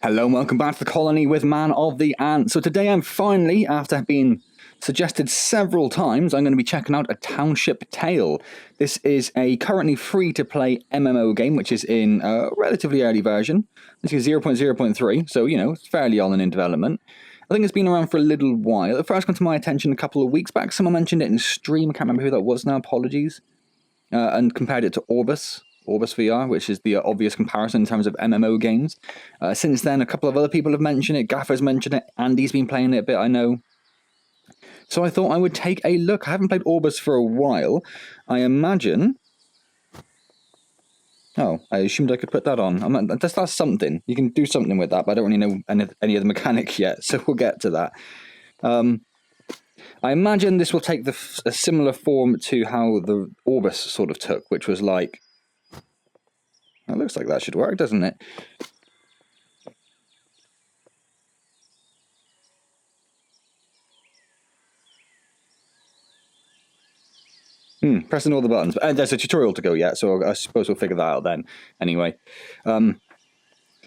Hello and welcome back to the colony with Man of the Ant. So today I'm finally, after being suggested several times, I'm going to be checking out A Township Tale. This is a currently free-to-play MMO game, which is in a relatively early version. This is 0.0.3, so, it's fairly on and in development. I think it's been around for a little while. It first came to my attention a couple of weeks back. Someone mentioned it in stream, I can't remember who that was now, apologies, and compared it to Orbis VR, which is the obvious comparison in terms of MMO games. Since then, a couple of other people have mentioned it. Gaffer's mentioned it. Andy's been playing it a bit, I know. So I thought I would take a look. I haven't played Orbis for a while. I imagine... Oh, I assumed I could put that on. That's something. You can do something with that, but I don't really know any of the mechanics yet, so we'll get to that. I imagine this will take a similar form to how the Orbis sort of took, which was like... It looks like that should work, doesn't it? Pressing all the buttons. And there's a tutorial to go yet, so I suppose we'll figure that out then. Anyway.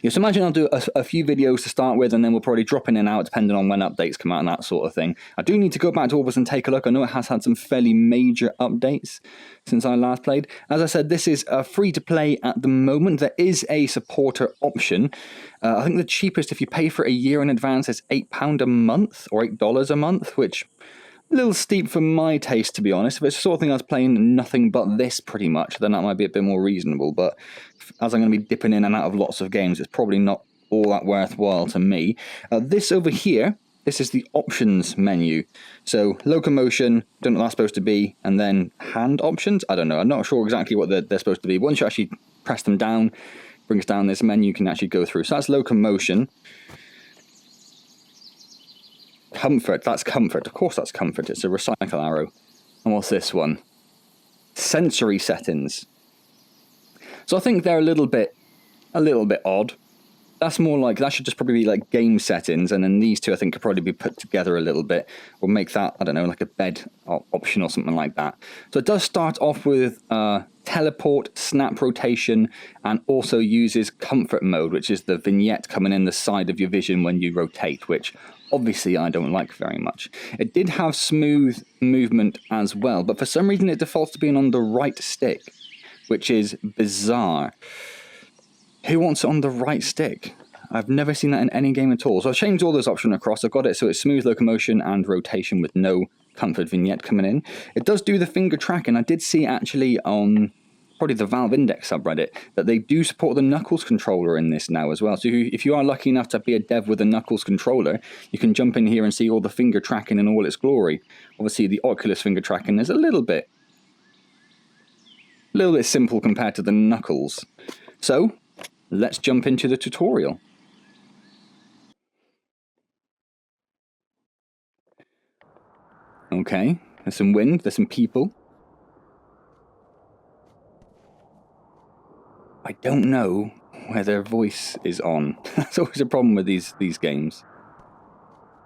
So imagine I'll do a few videos to start with, and then we'll probably drop in and out depending on when updates come out and that sort of thing. I do need to go back to Orbis and take a look. I know it has had some fairly major updates since I last played. As I said, this is free to play at the moment. There is a supporter option. I think the cheapest, if you pay for a year in advance, is £8 a month or $8 a month, which... a little steep for my taste, to be honest. If it's the sort of thing I was playing nothing but this pretty much, then that might be a bit more reasonable. But as I'm going to be dipping in and out of lots of games, it's probably not all that worthwhile to me. This over here, this is the options menu. So locomotion, don't know what that's supposed to be, and then hand options. I don't know. I'm not sure exactly what they're supposed to be. Once you actually press them down, brings down this menu you can actually go through. So that's locomotion. Comfort, that's comfort. Of course that's comfort. It's a recycle arrow. And what's this one? Sensory settings. So I think they're a little bit odd. That's more like, that should just probably be like game settings, and then these two I think could probably be put together a little bit, or make that, I don't know, like a bed option or something like that. So it does start off with teleport, snap rotation, and also uses comfort mode, which is the vignette coming in the side of your vision when you rotate, which obviously I don't like very much. It did have smooth movement as well, but for some reason it defaults to being on the right stick, which is bizarre. Who wants it on the right stick? I've never seen that in any game at all. So I've changed all those options across. I've got it so it's smooth locomotion and rotation with no comfort vignette coming in. It does do the finger tracking. I did see actually on probably the Valve Index subreddit that they do support the Knuckles controller in this now as well. So if you are lucky enough to be a dev with a Knuckles controller, you can jump in here and see all the finger tracking in all its glory. Obviously the Oculus finger tracking is a little bit simple compared to the Knuckles. So let's jump into the tutorial. Okay, there's some wind, there's some people. I don't know where their voice is on. That's always a problem with these games.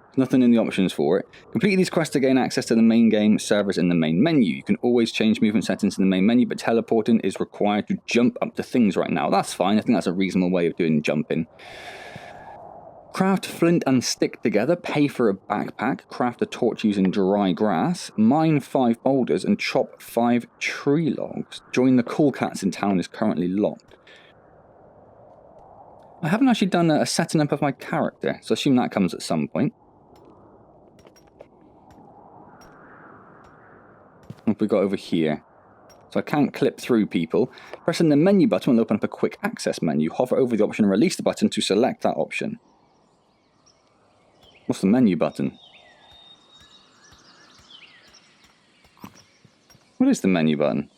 There's nothing in the options for it. Complete these quests to gain access to the main game servers in the main menu. You can always change movement settings in the main menu, but teleporting is required to jump up to things right now. That's fine. I think that's a reasonable way of doing jumping. Craft flint and stick together, pay for a backpack, craft a torch using dry grass, mine 5 boulders, and chop 5 tree logs. Join the cool cats in town is currently locked. I haven't actually done a setting up of my character, so I assume that comes at some point. What have we got over here? So I can't clip through people. Pressing the menu button will open up a quick access menu. Hover over the option and release the button to select that option. What's the menu button? What is the menu button?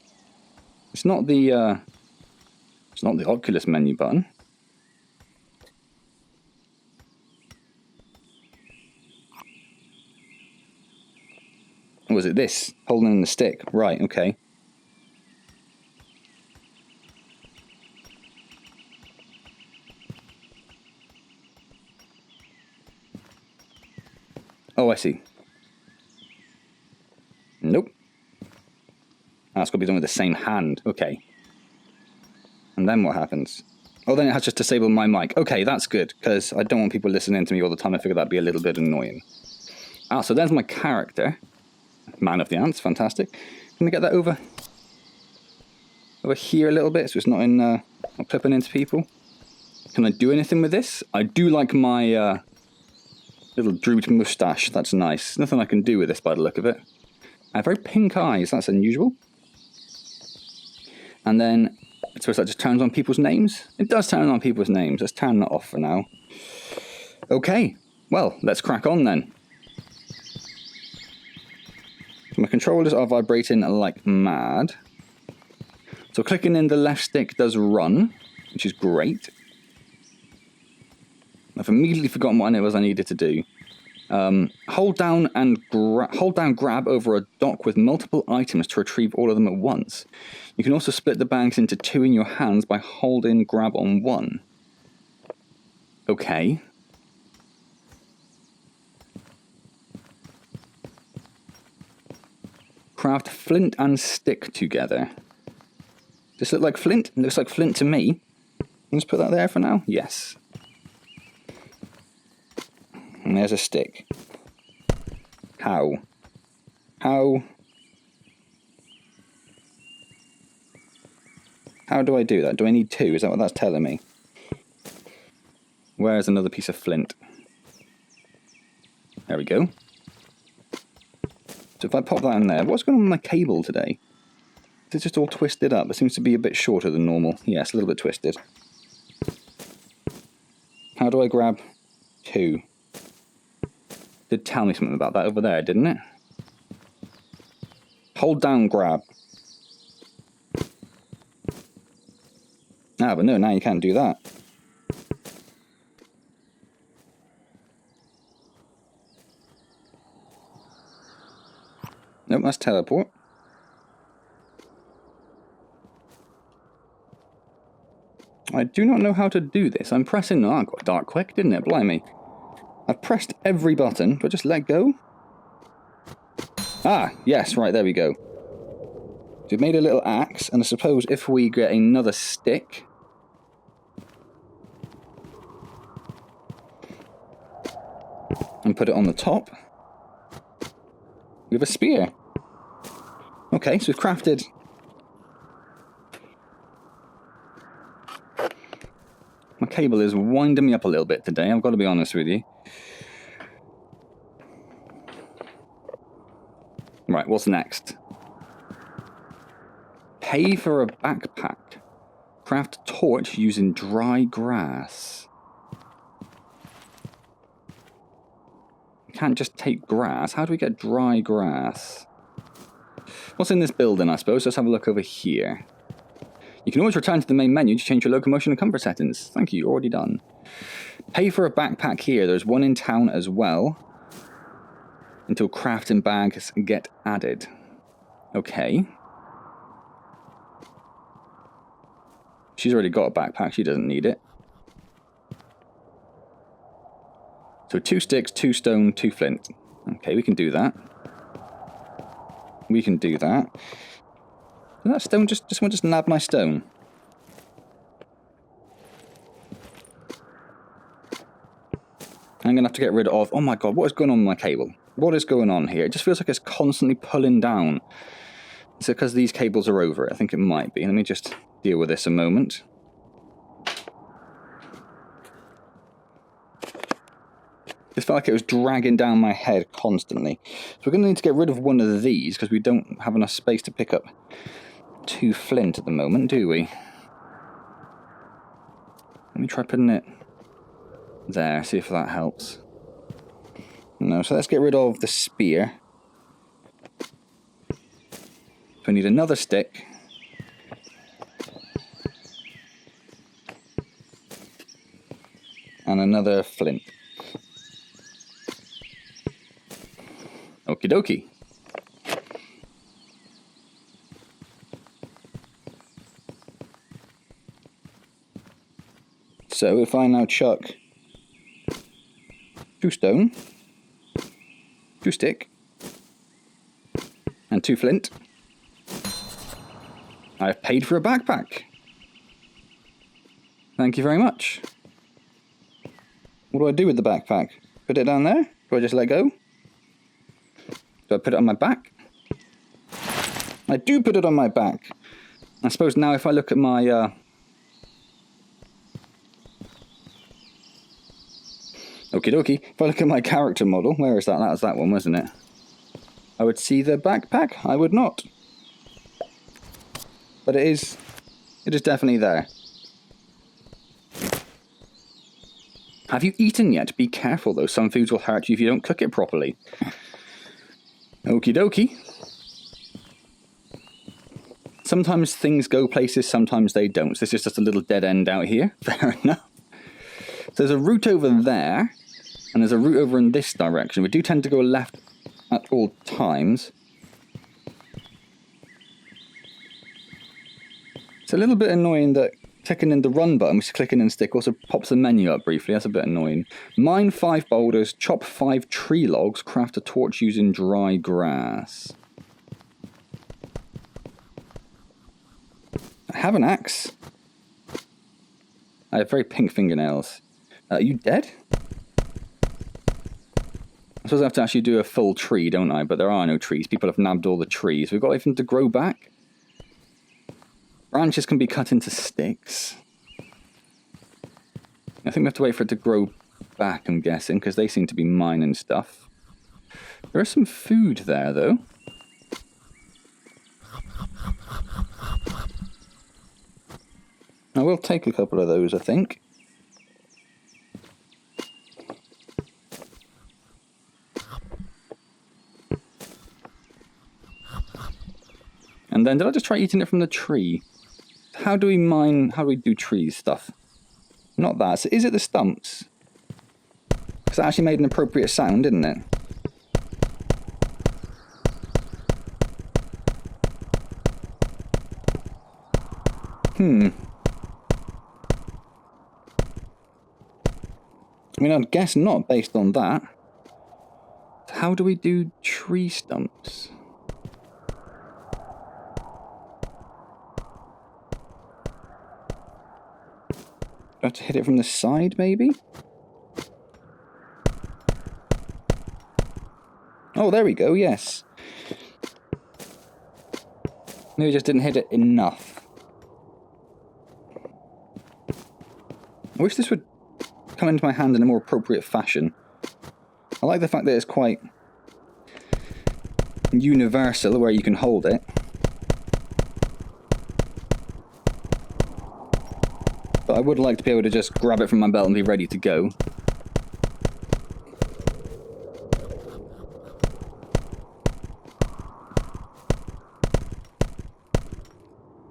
It's not the Oculus menu button. Or was it this? Holding in the stick. Right, okay. Oh, I see. Nope. That's got to be done with the same hand. Okay. And then what happens? Oh, then it has just disabled my mic. Okay, that's good, because I don't want people listening to me all the time. I figure that'd be a little bit annoying. Ah, so there's my character. Man of the Ants, fantastic. Can we get that over here a little bit so it's not not clipping into people? Can I do anything with this? I do like my little drooped moustache. That's nice. Nothing I can do with this by the look of it. I have very pink eyes. That's unusual. And then, I suppose that just turns on people's names? It does turn on people's names. Let's turn that off for now. Okay, well, let's crack on then. My controllers are vibrating like mad. So clicking in the left stick does run, which is great. I've immediately forgotten what it was I needed to do. Hold down grab over a dock with multiple items to retrieve all of them at once. You can also split the bags into two in your hands by holding grab on one. Okay. Craft flint and stick together. Does this look like flint? It looks like flint to me. Let's put that there for now. Yes. And there's a stick. How? How do I do that? Do I need two? Is that what that's telling me? Where's another piece of flint? There we go. So if I pop that in there, what's going on with my cable today? It's just all twisted up. It seems to be a bit shorter than normal. Yes, a little bit twisted. How do I grab two? Did tell me something about that over there, didn't it? Hold down grab. Ah, but no, now you can't do that. Nope, that's teleport. I do not know how to do this. I'm pressing... Oh, I got dark quick, didn't it? Blimey. I've pressed every button, but just let go. Ah, yes, right, there we go. So we've made a little axe, and I suppose if we get another stick... and put it on the top, we have a spear. Okay, so we've crafted... My cable is winding me up a little bit today, I've got to be honest with you. Right, what's next? Pay for a backpack. Craft a torch using dry grass. You can't just take grass. How do we get dry grass? What's in this building, I suppose? Let's have a look over here. You can always return to the main menu to change your locomotion and comfort settings. Thank you, already done. Pay for a backpack here. There's one in town as well. Until crafting bags get added. Okay. She's already got a backpack. She doesn't need it. So 2 sticks, 2 stone, 2 flint. Okay, we can do that. We can do that. Did that stone just nab my stone? I'm going to have to get rid of... Oh my god, what is going on with my cable? What is going on here? It just feels like it's constantly pulling down. Is it because these cables are over it? I think it might be. Let me just deal with this a moment. It felt like it was dragging down my head constantly. So we're going to need to get rid of one of these because we don't have enough space to pick up 2 flint at the moment, do we? Let me try putting it there, see if that helps. No, so let's get rid of the spear. So we need another stick. And another flint. Okie dokie. So if I now chuck 2 stone, 2 stick, and 2 flint, I've paid for a backpack. Thank you very much. What do I do with the backpack? Put it down there? Do I just let go? Do I put it on my back? I do put it on my back. I suppose now if I look at my... Okie dokie. If I look at my character model, where is that? That was that one, wasn't it? I would see the backpack. I would not. But it is definitely there. Have you eaten yet? Be careful though, some foods will hurt you if you don't cook it properly. Okie dokie. Sometimes things go places, sometimes they don't. So this is just a little dead end out here. Fair enough. So there's a route over there, and there's a route over in this direction. We do tend to go left at all times. It's a little bit annoying that clicking in the run button, which is clicking in stick, also pops the menu up briefly. That's a bit annoying. Mine 5 boulders, chop 5 tree logs, craft a torch using dry grass. I have an axe. I have very pink fingernails. Are you dead? I suppose I have to actually do a full tree, don't I? But there are no trees. People have nabbed all the trees. We've got anything to grow back. Branches can be cut into sticks. I think we have to wait for it to grow back, I'm guessing, because they seem to be mining stuff. There is some food there, though. I will take a couple of those, I think. And then, did I just try eating it from the tree? How do we mine, how do we do tree stuff? Not that, so is it the stumps? Because that actually made an appropriate sound, didn't it? I mean, I'd guess not based on that. How do we do tree stumps? Do I have to hit it from the side, maybe? Oh, there we go, yes. Maybe I just didn't hit it enough. I wish this would come into my hand in a more appropriate fashion. I like the fact that it's quite universal where you can hold it. But I would like to be able to just grab it from my belt and be ready to go.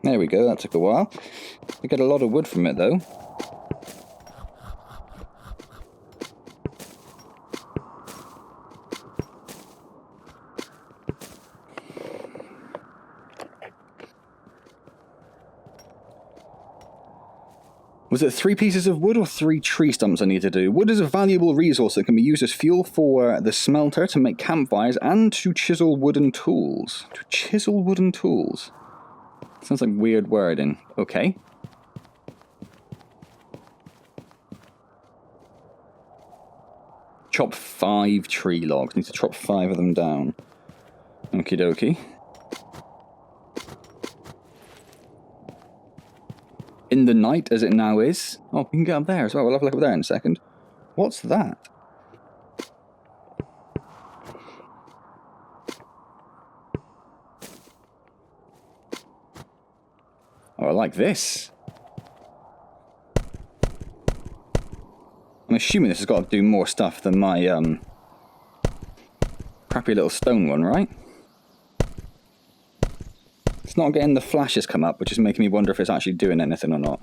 There we go, that took a while. We got a lot of wood from it though. Was it 3 pieces of wood or 3 tree stumps I need to do? Wood is a valuable resource that can be used as fuel for the smelter, to make campfires, and to chisel wooden tools. To chisel wooden tools? Sounds like weird wording. Okay. Chop 5 tree logs. Need to chop 5 of them down. Okie dokie. In the night, as it now is. Oh, we can get up there as well. We'll have a look up there in a second. What's that? Oh, I like this. I'm assuming this has got to do more stuff than my crappy little stone one, right? It's not getting the flashes come up, which is making me wonder if it's actually doing anything or not.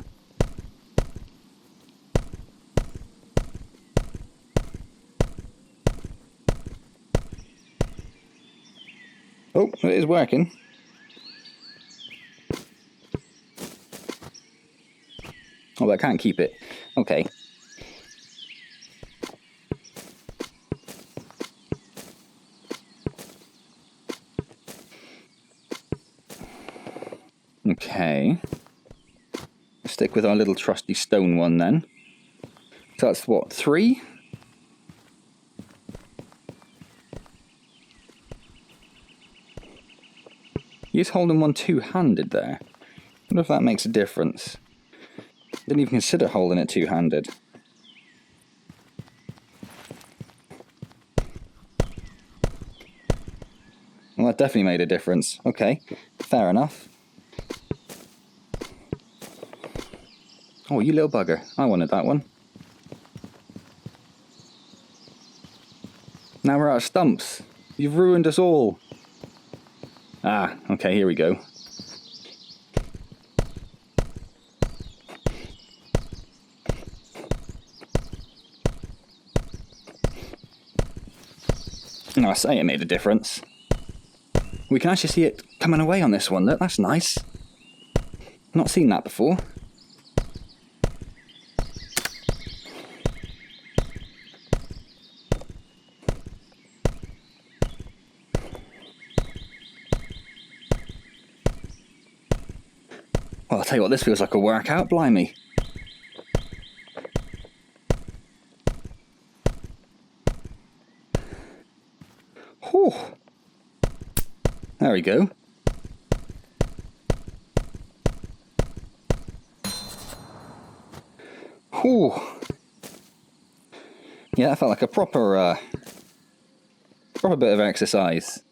Oh, it is working. Oh, but I can't keep it. Okay. Okay. Stick with our little trusty stone one then. So that's what, 3? He's holding one two-handed there. I wonder if that makes a difference. Didn't even consider holding it two-handed. Well, that definitely made a difference. Okay, fair enough. Oh, you little bugger. I wanted that one. Now we're out of stumps. You've ruined us all. Ah, okay, here we go. No, I say it made a difference. We can actually see it coming away on this one. Look, that's nice. Not seen that before. Well, I'll tell you what, this feels like a workout, blimey. Whew. There we go. Whew. Yeah, that felt like a proper bit of exercise.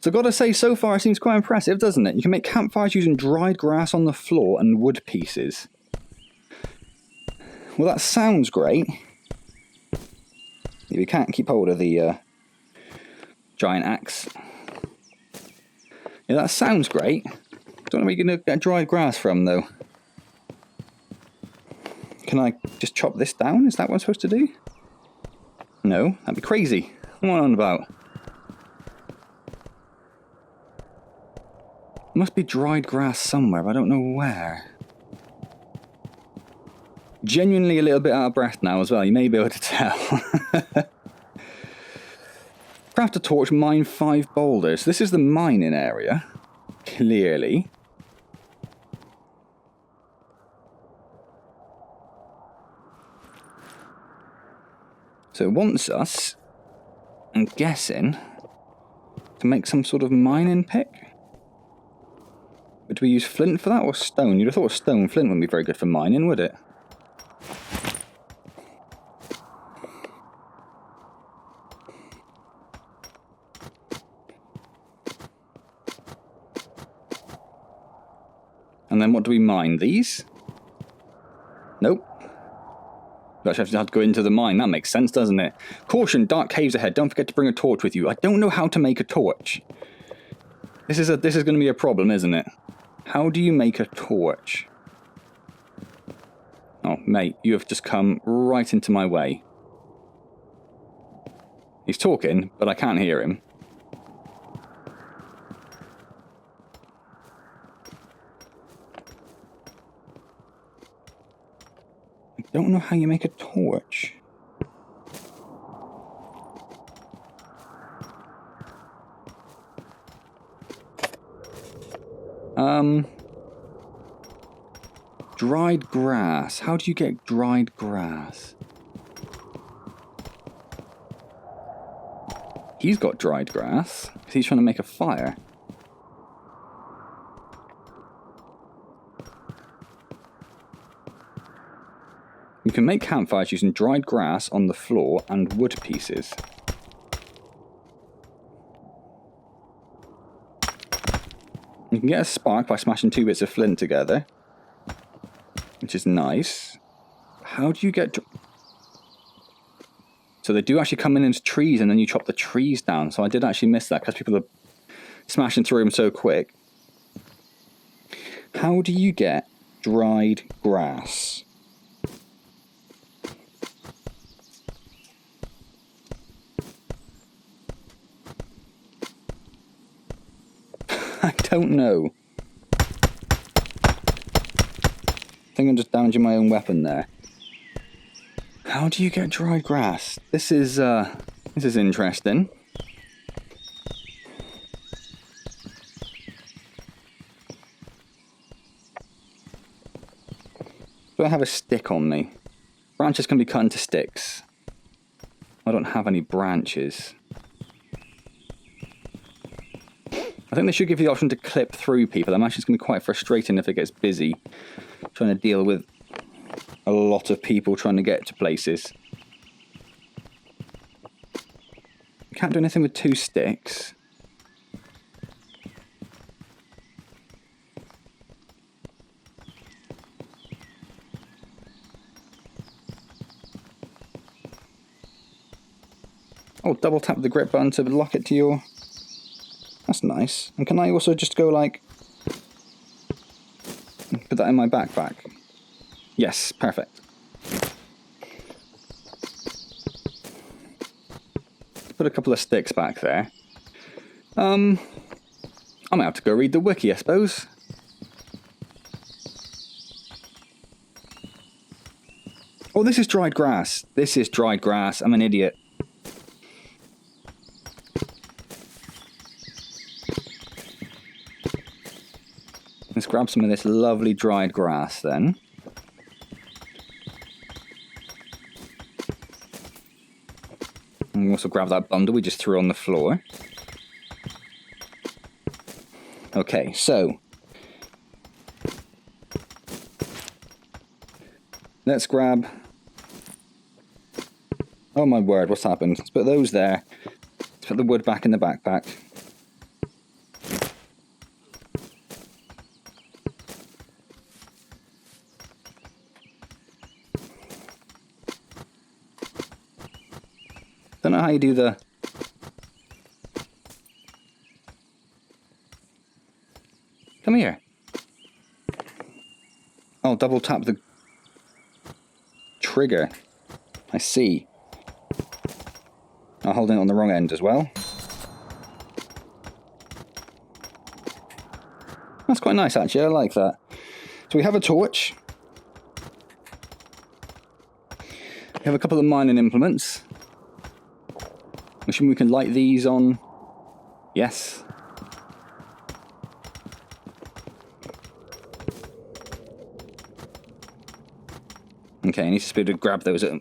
So I've got to say, so far it seems quite impressive, doesn't it? You can make campfires using dried grass on the floor and wood pieces. Well, that sounds great. We can't keep hold of the giant axe. Yeah, that sounds great. Don't know where you're going to get dried grass from, though. Can I just chop this down? Is that what I'm supposed to do? No, that'd be crazy. What am I on about? There must be dried grass somewhere, but I don't know where. Genuinely a little bit out of breath now as well, you may be able to tell. Craft a torch, mine 5 boulders. This is the mining area, clearly. So it wants us, I'm guessing, to make some sort of mining pick. Would we use flint for that or stone? You'd have thought stone. Flint wouldn't be very good for mining, would it? And then what do we mine? These? Nope. We actually have to go into the mine. That makes sense, doesn't it? Caution, dark caves ahead. Don't forget to bring a torch with you. I don't know how to make a torch. This is going to be a problem, isn't it? How do you make a torch? Oh, mate, you have just come right into my way. He's talking, but I can't hear him. I don't know how you make a torch. Dried grass. How do you get dried grass? He's got dried grass, because he's trying to make a fire. You can make campfires using dried grass on the floor and wood pieces. You can get a spark by smashing 2 bits of flint together, which is nice. How do you get... So they do actually come in as trees and then you chop the trees down. So I did actually miss that because people are smashing through them so quick. How do you get dried grass? I don't know. I think I'm just damaging my own weapon there. How do you get dried grass? This is interesting. Do I have a stick on me? Branches can be cut into sticks. I don't have any branches. I think they should give you the option to clip through people. I imagine it's going to be quite frustrating if it gets busy trying to deal with a lot of people trying to get to places. You can't do anything with 2 sticks. Oh, double tap the grip button to lock it to your... That's nice. And can I also just go like... Put that in my backpack? Yes, perfect. Put a couple of sticks back there. I might have to go read the wiki, I suppose. Oh, this is dried grass. This is dried grass. I'm an idiot. Let's grab some of this lovely dried grass then. And also grab that bundle we just threw on the floor. Okay, so let's grab... Oh my word, what's happened? Let's put those there. Let's put the wood back in the backpack. Don't know how you do the... Come here. Oh, double tap the trigger. I see. I'm holding it on the wrong end as well. That's quite nice actually, I like that. So we have a torch. We have a couple of mining implements. Assuming we can light these on. Yes. Okay, I need to be able to grab those at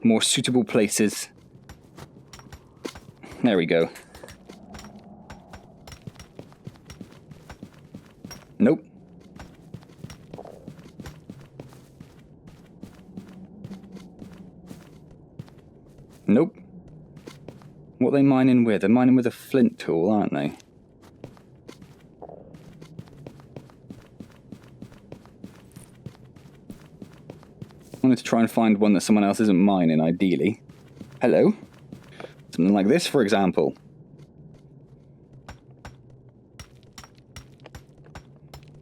more suitable places. There we go. Nope. Nope. What are they mining with? They're mining with a flint tool, aren't they? I wanted to try and find one that someone else isn't mining, ideally. Hello? Something like this, for example.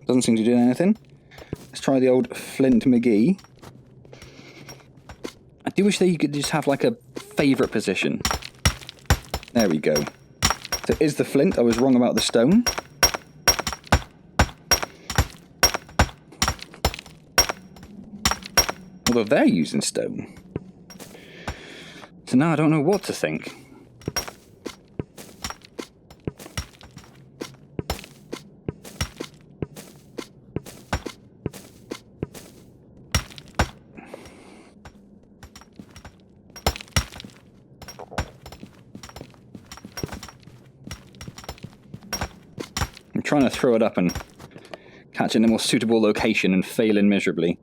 Doesn't seem to do anything. Let's try the old Flint McGee. I do wish that you could just have like a favourite position. There we go. So it is the flint. I was wrong about the stone. Although they're using stone. So now I don't know what to think. I'm trying to throw it up and catch it in a more suitable location and failing miserably.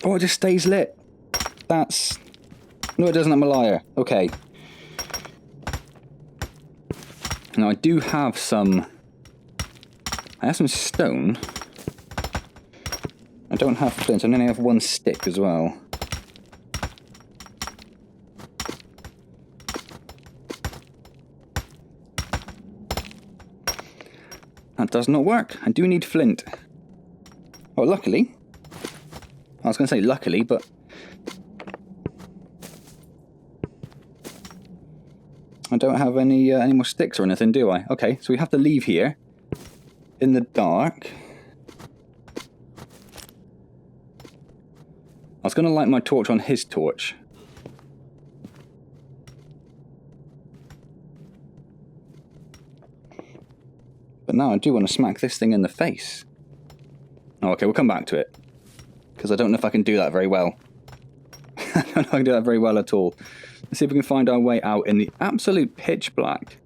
Oh, it just stays lit. That's... No, it doesn't. I'm a liar. Okay. Now, I do have some... I have some stone. I don't have flint. I only have one stick as well. That does not work. I do need flint. Oh, luckily... I was going to say luckily, but... I don't have any more sticks or anything, do I? Okay, so we have to leave here. In the dark. I was going to light my torch on his torch. now I do want to smack this thing in the face. Oh, okay, we'll come back to it. Because I don't know if I can do that very well. I don't know if I can do that very well at all. Let's see if we can find our way out in the absolute pitch black.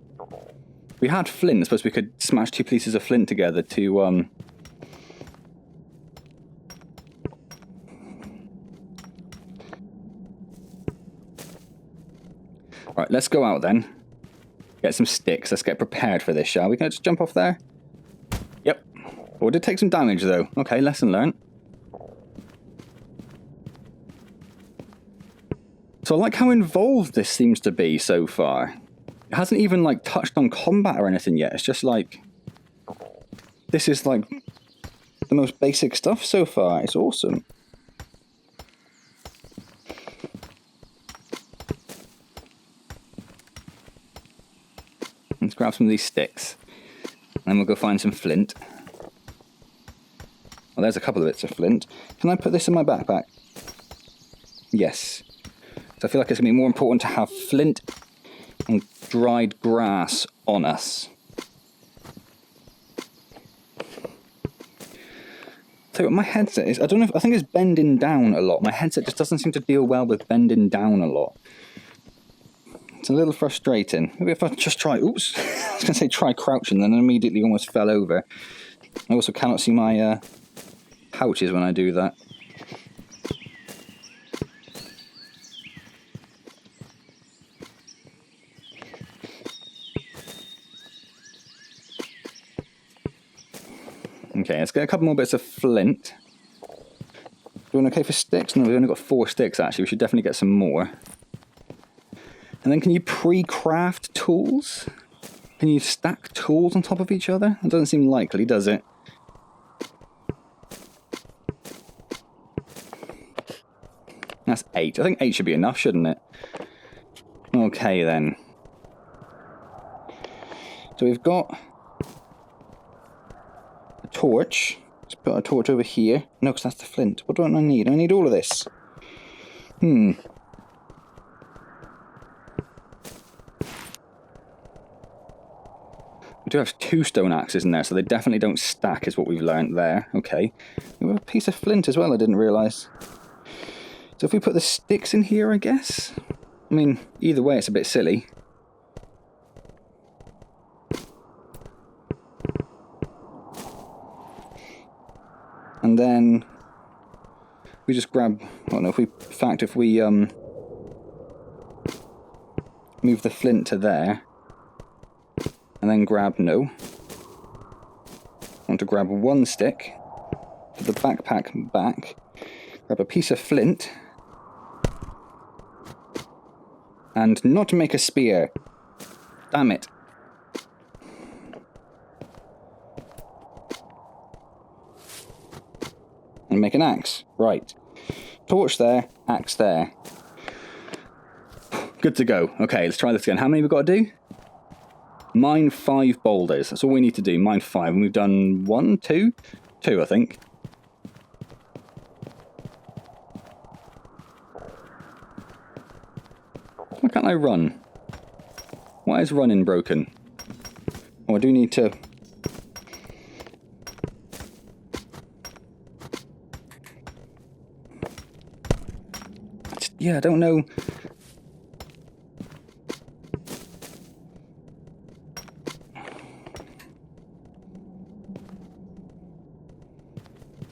We had flint. I suppose we could smash 2 pieces of flint together to... Right, let's go out then. Get some sticks. Let's get prepared for this, shall we? Can I just jump off there? Yep. Oh, it did take some damage, though. Okay, lesson learned. So I like how involved this seems to be so far. It hasn't even, like, touched on combat or anything yet. It's just like... This is, like, the most basic stuff so far. It's awesome. Let's grab some of these sticks. And then we'll go find some flint. Well, there's a couple of bits of flint. Can I put this in my backpack? Yes. So I feel like it's going to be more important to have flint and dried grass on us. So my headset is, I don't know if, I think it's bending down a lot. My headset just doesn't seem to deal well with bending down a lot. It's a little frustrating. Maybe if I just try, oops, I was going to say try crouching, then I immediately almost fell over. I also cannot see my pouches when I do that. Okay, let's get a couple more bits of flint. Doing okay for sticks? No, we've only got 4 sticks actually. We should definitely get some more. And then can you pre-craft tools? Can you stack tools on top of each other? That doesn't seem likely, does it? That's 8. I think 8 should be enough, shouldn't it? Okay then. So we've got a torch. Let's put a torch over here. No, because that's the flint. What do I need? I need all of this. We do have 2 stone axes in there, so they definitely don't stack, is what we've learnt there. Okay. We have a piece of flint as well, I didn't realise. So if we put the sticks in here, I guess? I mean, either way, it's a bit silly. And then we just grab, well, no, if we, in fact, if we move the flint to there, and then grab, no. I want to grab 1 stick, put the backpack back, grab a piece of flint, and not make a spear. Damn it. And make an axe. Right. Torch there, axe there. Good to go. Okay, let's try this again. How many have we got to do? Mine 5 boulders. That's all we need to do. Mine 5. And we've done 1, 2? 2, I think. Why can't I run? Why is running broken? Oh, I do need to... Yeah, I don't know...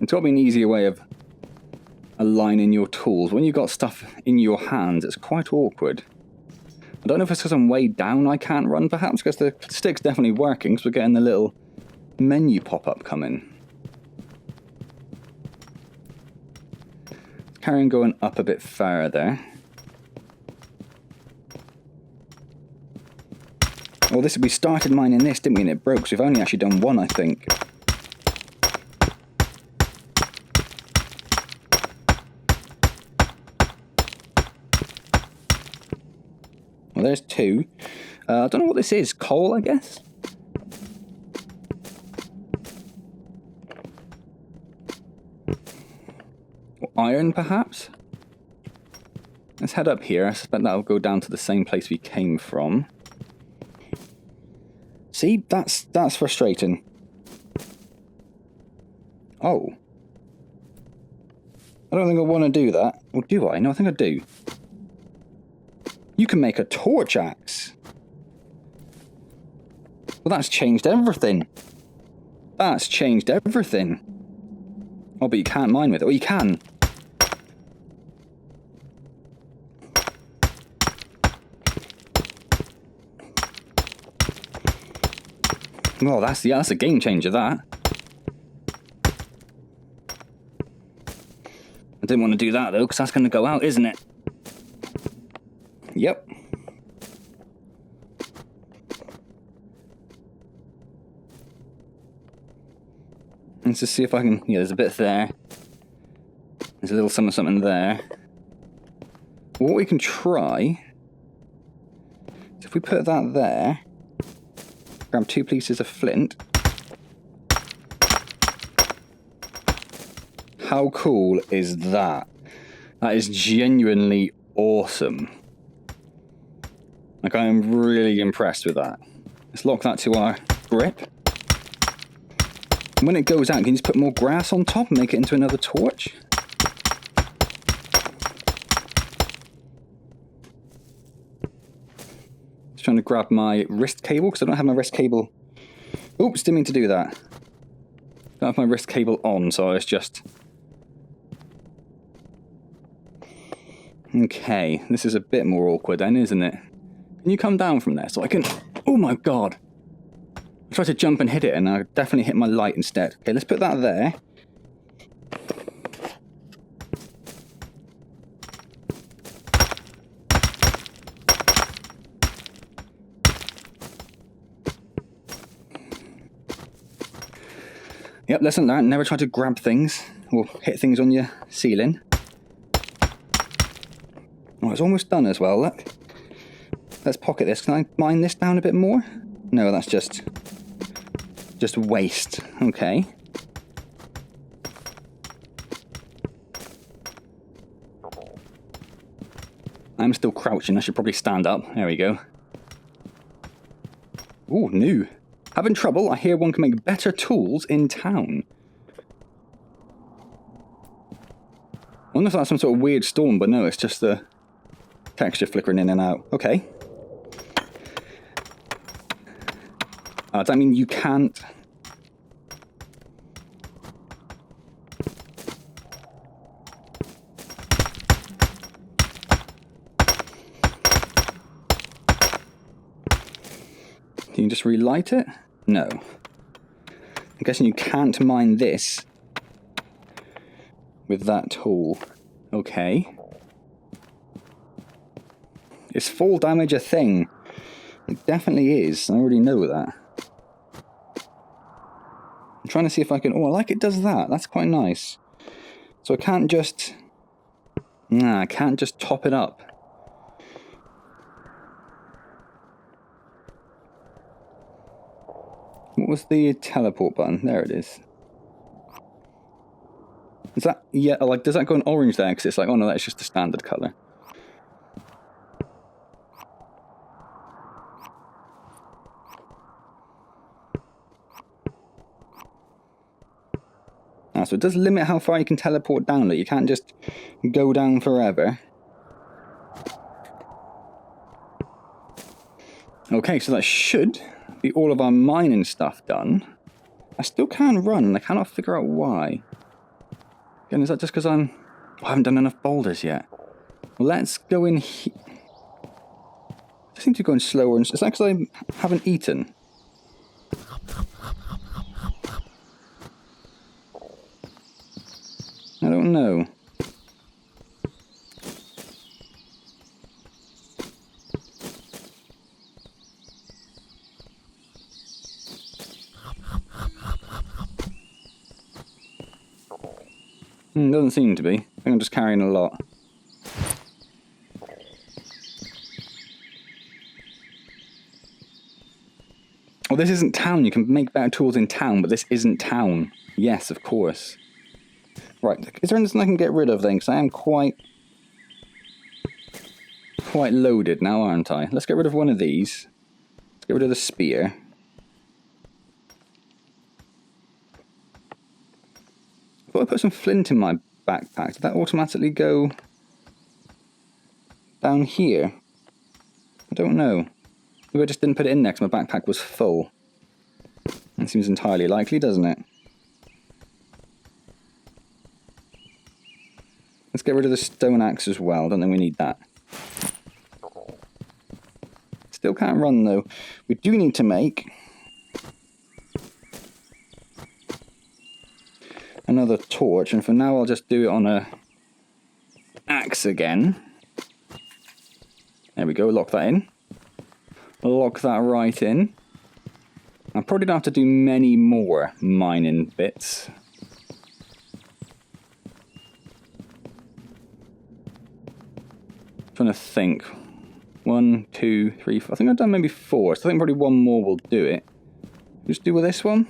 It's got to be an easier way of aligning your tools. When you've got stuff in your hands, it's quite awkward. I don't know if it's because I'm way down I can't run, perhaps, because the stick's definitely working, because we're getting the little menu pop-up coming. Let's carry on going up a bit further. Well, we started mining this, didn't we, and it broke, so we've only actually done 1, I think. Well, there's 2. I don't know what this is. Coal, I guess? Or iron, perhaps? Let's head up here. I suspect that'll go down to the same place we came from. See? That's frustrating. Oh. I don't think I want to do that. Or do I? No, I think I do. You can make a torch axe. Well, that's changed everything. That's changed everything. Oh, but you can't mine with it. Oh, you can. Well, that's a game changer, that. I didn't want to do that, though, because that's going to go out, isn't it? Yep. Let's just see if I can... Yeah, there's a bit there. There's a little something there. What we can try... is if we put that there... grab 2 pieces of flint. How cool is that? That is genuinely awesome. Like, I am really impressed with that. Let's lock that to our grip. And when it goes out, can you just put more grass on top and make it into another torch? Just trying to grab my wrist cable, because I don't have my wrist cable. Oops, didn't mean to do that. Don't have my wrist cable on, so it's just... Okay, this is a bit more awkward then, isn't it? Can you come down from there so I can... Oh my god! I tried to jump and hit it and I definitely hit my light instead. Okay, let's put that there. Yep, lesson learned. Never try to grab things or hit things on your ceiling. Oh, it's almost done as well, look. Let's pocket this. Can I mine this down a bit more? No, that's just waste. Okay. I'm still crouching. I should probably stand up. There we go. Ooh, new. Having trouble? I hear one can make better tools in town. I wonder if that's some sort of weird storm, but no, it's just the texture flickering in and out. Okay. Does that mean you can't... Can you just relight it? No. I'm guessing you can't mine this with that tool. Okay. Is fall damage a thing? It definitely is. I already know that. I'm trying to see if I can... Oh, I like it does that. That's quite nice. So I can't just... Nah, I can't just top it up. What was the teleport button? There it is. Is that... Yeah, like, does that go in orange there? Because it's like, oh no, that's just a standard colour. So it does limit how far you can teleport down. Like, you can't just go down forever. Okay, so that should be all of our mining stuff done. I still can't run, and I cannot figure out why. Again, is that just because I haven't done enough boulders yet? Well, let's go in here. I seem to be going slower. And is that because I haven't eaten? I don't know. Doesn't seem to be. I think I'm just carrying a lot. Oh, this isn't town. You can make better tools in town, but this isn't town. Yes, of course. Right, is there anything I can get rid of then? Because I am quite loaded now, aren't I? Let's get rid of one of these. Let's get rid of the spear. thought I put some flint in my backpack. Did that automatically go down here? I don't know. Maybe I just didn't put it in there because my backpack was full. That seems entirely likely, doesn't it? Let's get rid of the stone axe as well. Don't think we need that. Still can't run though. We do need to make another torch, and for now I'll just do it on a axe again. There we go, lock that in. Lock that right in. I probably don't have to do many more mining bits. Trying to think. 1, 2, 3, 4. I think I've done maybe 4, so I think probably one more will do it. Just do with this one.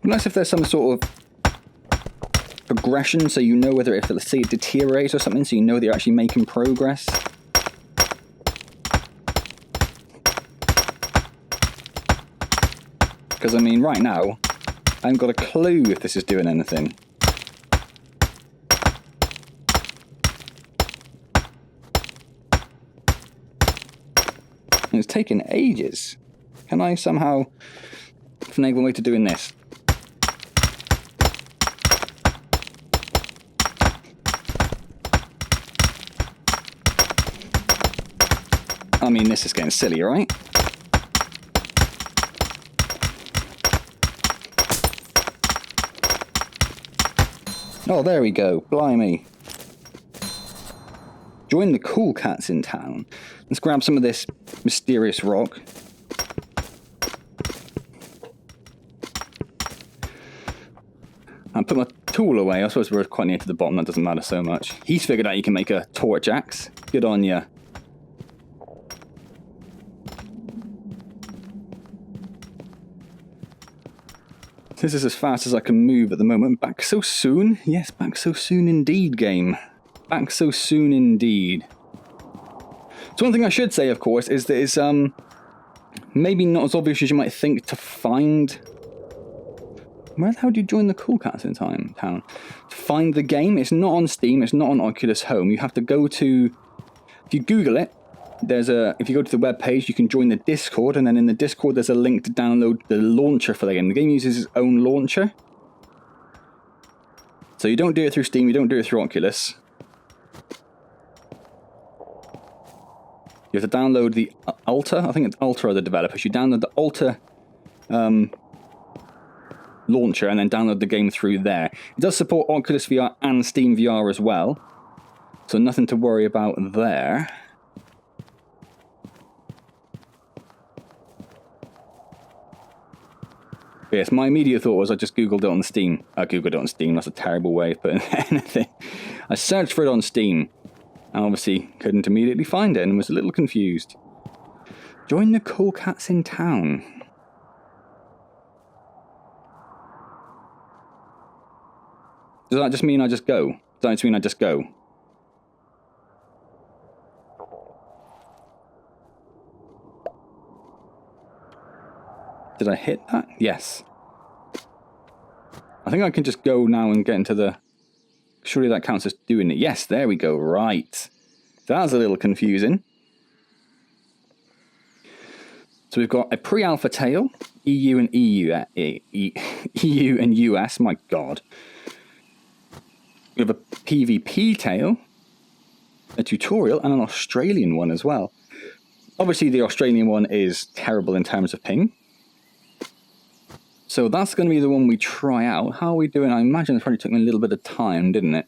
Nice if there's some sort of progression, so you know whether if, let's say, it deteriorates or something, so you know that you're actually making progress. Because, I mean, right now, I haven't got a clue if this is doing anything. And it's taken ages. Can I somehow finagle a way to doing this? I mean, this is getting silly, right? Oh, there we go. Blimey. Join the cool cats in town. Let's grab some of this mysterious rock. I'll put my tool away. I suppose we're quite near to the bottom. That doesn't matter so much. He's figured out you can make a torch axe. Good on ya. This is as fast as I can move at the moment. Back so soon? Yes, back so soon indeed, game. Back so soon indeed. So one thing I should say, of course, is that it's maybe not as obvious as you might think to find... Where the hell do you join the cool cats in town? To find the game, it's not on Steam, it's not on Oculus Home. You have to go to... If you Google it, if you go to the web page, you can join the Discord, and then in the Discord there's a link to download the launcher for the game. The game uses its own launcher. So you don't do it through Steam, you don't do it through Oculus. You have to download the Alta. I think it's Alta are the developers. You download the Alta launcher and then download the game through there. It does support Oculus VR and Steam VR as well. So nothing to worry about there. But yes, my immediate thought was I just Googled it on Steam. I Googled it on Steam, that's a terrible way of putting anything. I searched for it on Steam, and obviously couldn't immediately find it, and was a little confused. Join the cool cats in town. Does that just mean I just go? Does that just mean I just go? Did I hit that? Yes. I think I can just go now and get into the... Surely that counts as doing it. Yes, there we go. Right. That's a little confusing. So we've got a pre-alpha tale, EU and EU and US. My God. We have a PvP tale, a tutorial, and an Australian one as well. Obviously, the Australian one is terrible in terms of ping. So that's going to be the one we try out. How are we doing? I imagine it probably took me a little bit of time, didn't it?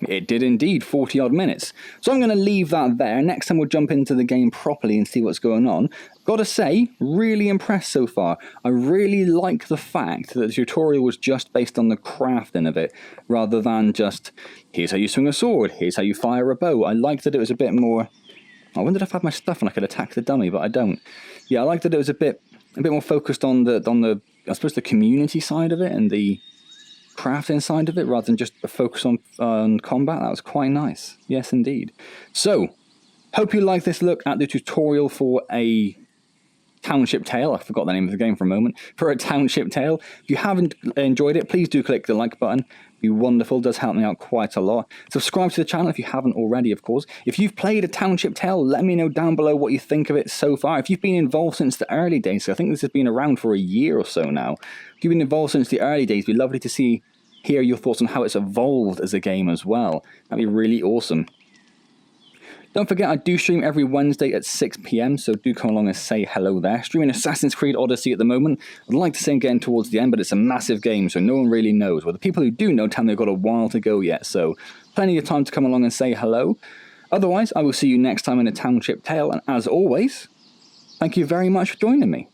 It did indeed, 40 odd minutes. So I'm going to leave that there. Next time we'll jump into the game properly and see what's going on. Gotta say, really impressed so far. I really like the fact that the tutorial was just based on the crafting of it, rather than just, here's how you swing a sword, here's how you fire a bow. I liked that it was a bit more... I wondered if I had my stuff and I could attack the dummy, but I don't. Yeah, I liked that it was a bit more focused on the I suppose the community side of it and the craft inside of it rather than just a focus on combat. That was quite nice. Yes, indeed. So, hope you like this look at the tutorial for A Township Tale. I forgot the name of the game for a moment. For A Township Tale. If you haven't enjoyed it, please do click the like button. It'd be wonderful. It does help me out quite a lot. Subscribe to the channel if you haven't already, of course. If you've played A Township Tale, let me know down below what you think of it so far. If you've been involved since the early days, so I think this has been around for a year or so now. If you've been involved since the early days, it'd be lovely to hear your thoughts on how it's evolved as a game as well. That'd be really awesome. Don't forget, I do stream every Wednesday at 6 PM, so do come along and say hello there. Streaming Assassin's Creed Odyssey at the moment. I'd like to say I'm getting towards the end, but it's a massive game, so no one really knows. Well, the people who do know tell me they've got a while to go yet, so plenty of time to come along and say hello. Otherwise, I will see you next time in A Township Tale, and as always, thank you very much for joining me.